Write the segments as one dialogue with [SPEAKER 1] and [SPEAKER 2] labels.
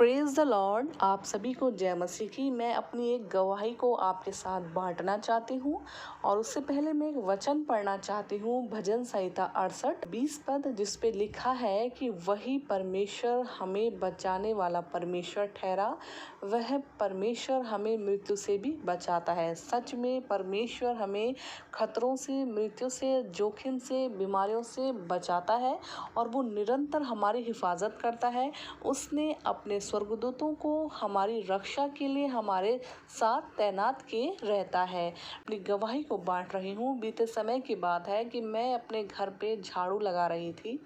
[SPEAKER 1] Praise the Lord. आप सभी को जय मसीह की। मैं अपनी एक गवाही को आपके साथ बांटना चाहती हूँ और उससे पहले मैं एक वचन पढ़ना चाहती हूँ। भजन संहिता 68:20 पद, जिस पे लिखा है कि वही परमेश्वर हमें बचाने वाला परमेश्वर ठहरा, वह परमेश्वर हमें मृत्यु से भी बचाता है। सच में परमेश्वर हमें खतरों से, मृत्यु से, जोखिम से, बीमारियों से बचाता है और वो निरंतर हमारी हिफाजत करता है। उसने अपने स्वर्गदूतों को हमारी रक्षा के लिए हमारे साथ तैनात किए रहता है। अपनी गवाही को बांट रही हूँ। बीते समय की बात है कि मैं अपने घर पे झाड़ू लगा रही थी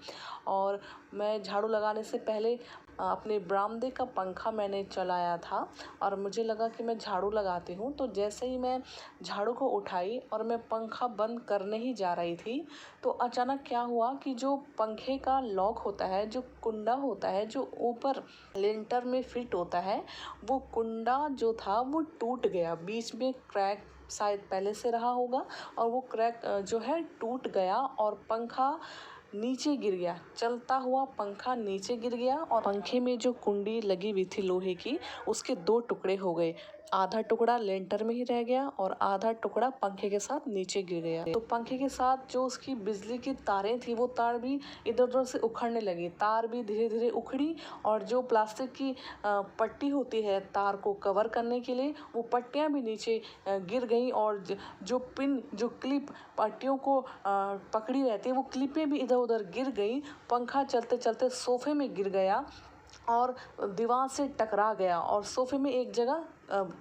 [SPEAKER 1] और मैं झाड़ू लगाने से पहले अपने बरामदे का पंखा मैंने चलाया था और मुझे लगा कि मैं झाड़ू लगाती हूँ। तो जैसे ही मैं झाड़ू को उठाई और मैं पंखा बंद करने ही जा रही थी, तो अचानक क्या हुआ कि जो पंखे का लॉक होता है, जो कुंडा होता है, जो ऊपर लेंटर में फिट होता है, वो कुंडा जो था वो टूट गया। बीच में क्रैक शायद पहले से रहा होगा और वो क्रैक जो है टूट गया और पंखा नीचे गिर गया। चलता हुआ पंखा नीचे गिर गया और पंखे में जो कुंडी लगी हुई थी लोहे की, उसके 2 टुकड़े हो गए। आधा टुकड़ा लेंटर में ही रह गया और आधा टुकड़ा पंखे के साथ नीचे गिर गया। तो पंखे के साथ जो उसकी बिजली की तारें थी, वो तार भी इधर उधर से उखड़ने लगी। तार भी धीरे धीरे उखड़ी और जो प्लास्टिक की पट्टी होती है तार को कवर करने के लिए, वो पट्टियां भी नीचे गिर गई और जो पिन, जो क्लिप पट्टियों को पकड़ी रहती है, वो क्लिपें भी इधर उधर गिर गई। पंखा चलते चलते सोफे में गिर गया और दीवार से टकरा गया और सोफे में एक जगह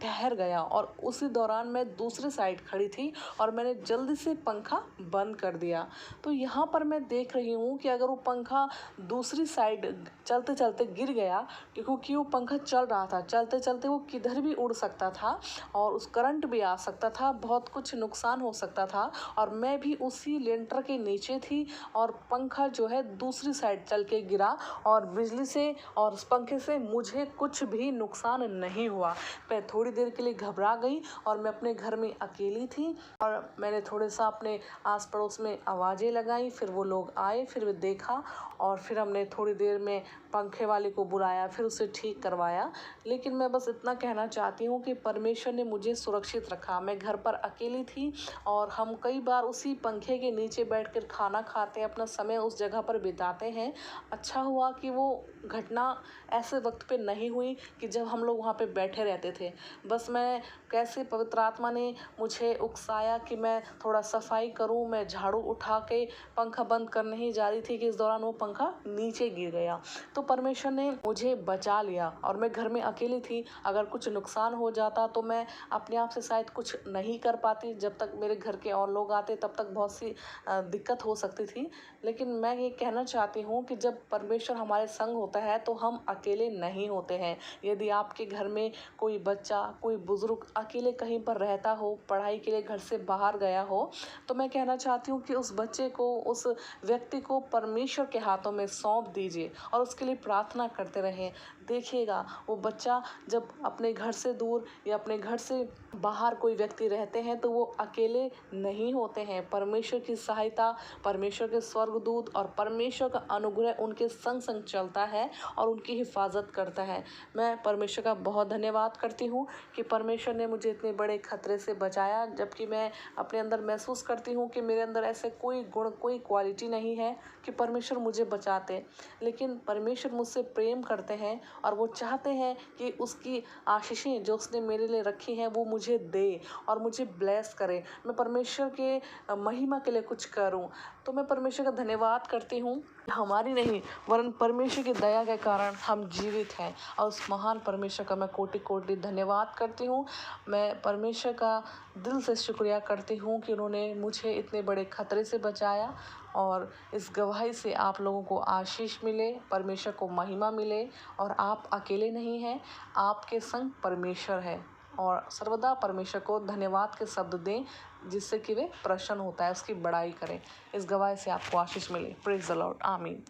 [SPEAKER 1] ठहर गया। और उसी दौरान मैं दूसरी साइड खड़ी थी और मैंने जल्दी से पंखा बंद कर दिया। तो यहाँ पर मैं देख रही हूँ कि अगर वो पंखा दूसरी साइड चलते चलते गिर गया, क्योंकि वो पंखा चल रहा था, चलते चलते वो किधर भी उड़ सकता था और उस करंट भी आ सकता था, बहुत कुछ नुकसान हो सकता था। और मैं भी उसी लेंटर के नीचे थी और पंखा जो है दूसरी साइड चल के गिरा और बिजली से और उस पंखे से मुझे कुछ भी नुकसान नहीं हुआ। मैं थोड़ी देर के लिए घबरा गई और मैं अपने घर में अकेली थी और मैंने थोड़े सा अपने आस पड़ोस में आवाज़ें लगाई। फिर वो लोग आए, फिर वो देखा और फिर हमने थोड़ी देर में पंखे वाले को बुलाया, फिर उसे ठीक करवाया। लेकिन मैं बस इतना कहना चाहती हूँ कि परमेश्वर ने मुझे सुरक्षित रखा। मैं घर पर अकेली थी और हम कई बार उसी पंखे के नीचे बैठकर खाना खाते हैं, अपना समय उस जगह पर बिताते हैं। अच्छा हुआ कि वो घटना ऐसे वक्त पे नहीं हुई कि जब हम लोग वहाँ पे बैठे रहते थे। बस मैं कैसे पवित्र आत्मा ने मुझे उकसाया कि मैं थोड़ा सफाई करूं। मैं झाड़ू उठा के पंखा बंद करने ही जा रही थी कि इस दौरान वो पंखा नीचे गिर गया। तो परमेश्वर ने मुझे बचा लिया और मैं घर में अकेली थी। अगर कुछ नुकसान हो जाता तो मैं अपने आप से शायद कुछ नहीं कर पाती। जब तक मेरे घर के और लोग आते तब तक बहुत सी दिक्कत हो सकती थी। लेकिन मैं ये कहना चाहती हूँ कि जब परमेश्वर हमारे संग होता है तो हम अकेले नहीं होते हैं। यदि आपके घर में कोई बच्चा, कोई बुजुर्ग अकेले कहीं पर रहता हो, पढ़ाई के लिए घर से बाहर गया हो, तो मैं कहना चाहती हूँ कि उस बच्चे को, उस व्यक्ति को परमेश्वर के हाथों में सौंप दीजिए और उसके लिए प्रार्थना करते रहें। देखिएगा वो बच्चा जब अपने घर से दूर या अपने घर से बाहर कोई व्यक्ति रहते हैं तो वो अकेले नहीं होते हैं। परमेश्वर की सहायता, परमेश्वर के स्वर्गदूत और परमेश्वर का अनुग्रह उनके संग संग चलता है और उनकी हिफाजत करता है। मैं परमेश्वर का बहुत धन्यवाद करती हूँ कि परमेश्वर ने मुझे इतने बड़े खतरे से बचाया, जबकि मैं अपने अंदर महसूस करती हूँ कि मेरे अंदर ऐसे कोई गुण, कोई क्वालिटी नहीं है कि परमेश्वर मुझे बचाते। लेकिन परमेश्वर मुझसे प्रेम करते हैं और वो चाहते हैं कि उसकी आशीषें जो उसने मेरे लिए रखी हैं वो मुझे दे और मुझे ब्लेस करे, मैं परमेश्वर के महिमा के लिए कुछ करूं। तो मैं परमेश्वर का धन्यवाद करती हूँ। हमारी नहीं वरन परमेश्वर की दया के कारण हम जीवित हैं और उस महान परमेश्वर का मैं कोटि कोटि धन्यवाद करती हूँ। मैं परमेश्वर का दिल से शुक्रिया करती हूँ कि उन्होंने मुझे इतने बड़े खतरे से बचाया और इस गवाही से आप लोगों को आशीष मिले, परमेश्वर को महिमा मिले और आप अकेले नहीं हैं, आपके संग परमेश्वर है। और सर्वदा परमेश्वर को धन्यवाद के शब्द दें जिससे कि वे प्रसन्न होता है, उसकी बड़ाई करें। इस गवाही से आपको आशीष मिले। Praise the Lord. आमीन।